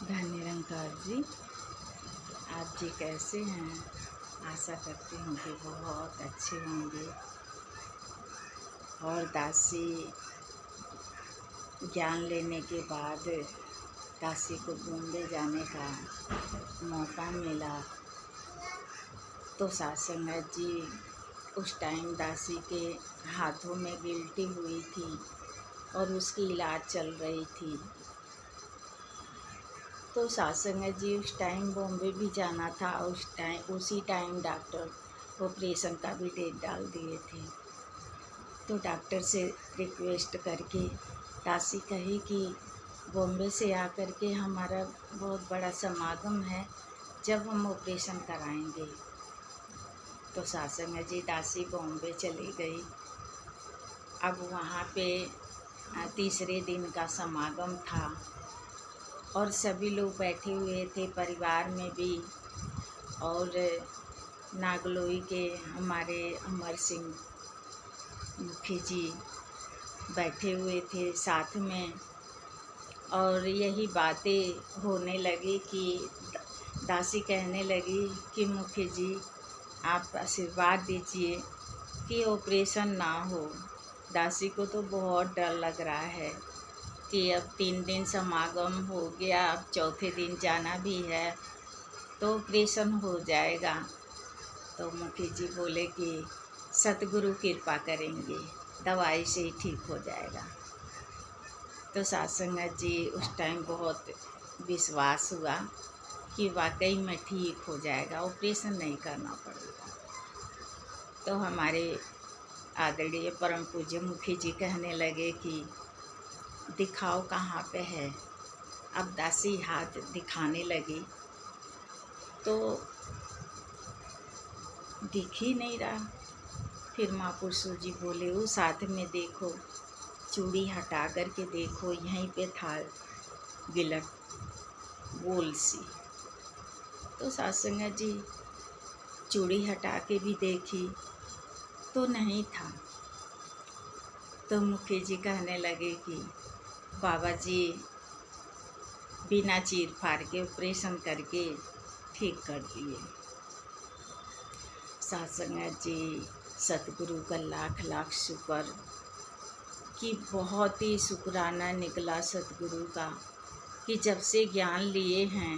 धन्य निरंकार जी, आप जी कैसे हैं? आशा करती हूँ कि बहुत अच्छे होंगे। और दासी ज्ञान लेने के बाद दासी को बॉम्बे जाने का मौका मिला तो सासंगत जी उस टाइम दासी के हाथों में गिल्टी हुई थी और उसकी इलाज चल रही थी। तो सासंगत जी उस टाइम बॉम्बे भी जाना था। उसी टाइम डॉक्टर ऑपरेशन का भी डेट डाल दिए थे। तो डॉक्टर से रिक्वेस्ट करके दासी कही कि बॉम्बे से आकर के हमारा बहुत बड़ा समागम है, जब हम ऑपरेशन कराएंगे। तो सासंगत जी दासी बॉम्बे चली गई। अब वहाँ पे तीसरे दिन का समागम था और सभी लोग बैठे हुए थे, परिवार में भी। और नागलोई के हमारे अमर सिंह मुखी जी बैठे हुए थे साथ में। और यही बातें होने लगी कि दासी कहने लगी कि मुखी जी आप आशीर्वाद दीजिए कि ऑपरेशन ना हो। दासी को तो बहुत डर लग रहा है कि अब 3 दिन समागम हो गया, अब चौथे दिन जाना भी है तो ऑपरेशन हो जाएगा। तो मुखी जी बोले कि सतगुरु कृपा करेंगे, दवाई से ही ठीक हो जाएगा। तो सासंगत जी उस टाइम बहुत विश्वास हुआ कि वाकई में ठीक हो जाएगा, ऑपरेशन नहीं करना पड़ेगा। तो हमारे आदरणीय परम पूज्य मुखी जी कहने लगे कि दिखाओ कहाँ पे है। अब दासी हाथ दिखाने लगी तो दिख ही नहीं रहा। फिर महापुरुषों जी बोले उस हाथ में देखो, चूड़ी हटा कर के देखो, यहीं पे था गिलट गोल सी। तो सासंगत जी चूड़ी हटा के भी देखी तो नहीं था। तो मुखी जी कहने लगे कि बाबा जी बिना चीर फाड़ के ऑपरेशन करके ठीक कर दिए। सासंगत जी सतगुरु का लाख लाख शुक्र कि बहुत ही शुक्राना निकला सतगुरु का कि जब से ज्ञान लिए हैं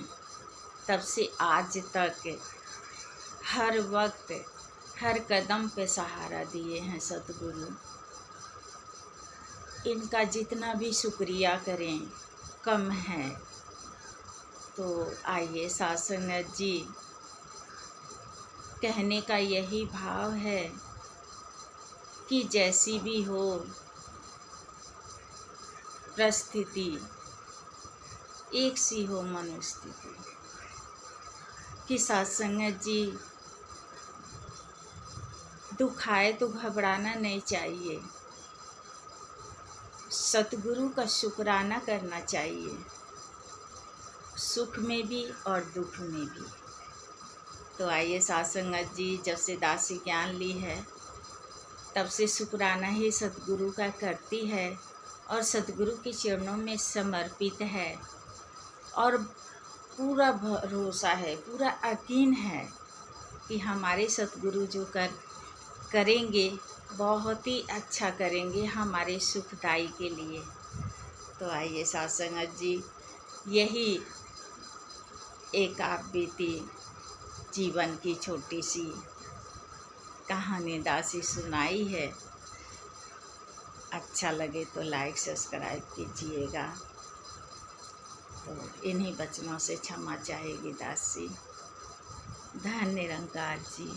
तब से आज तक हर वक्त हर कदम पे सहारा दिए हैं सतगुरु। इनका जितना भी शुक्रिया करें कम है। तो आइए सासंगत जी, कहने का यही भाव है कि जैसी भी हो परिस्थिति, एक सी हो मनोस्थिति, कि सासंगत जी दुख आए तो घबराना नहीं चाहिए, सतगुरु का शुक्राना करना चाहिए, सुख में भी और दुख में भी। तो आइए सासंगत जी, जब से दासी ज्ञान ली है तब से शुक्राना ही सतगुरु का करती है और सतगुरु के चरणों में समर्पित है। और पूरा भरोसा है, पूरा यकीन है कि हमारे सतगुरु जो करेंगे बहुत ही अच्छा करेंगे हमारे सुखदाई के लिए। तो आइए सासंगत जी, यही एक आप बीती जीवन की छोटी सी कहानी दासी सुनाई है। अच्छा लगे तो लाइक सब्सक्राइब कीजिएगा। तो इन्हीं वचनों से क्षमा चाहेगी दासी। धन्य निरंकार जी।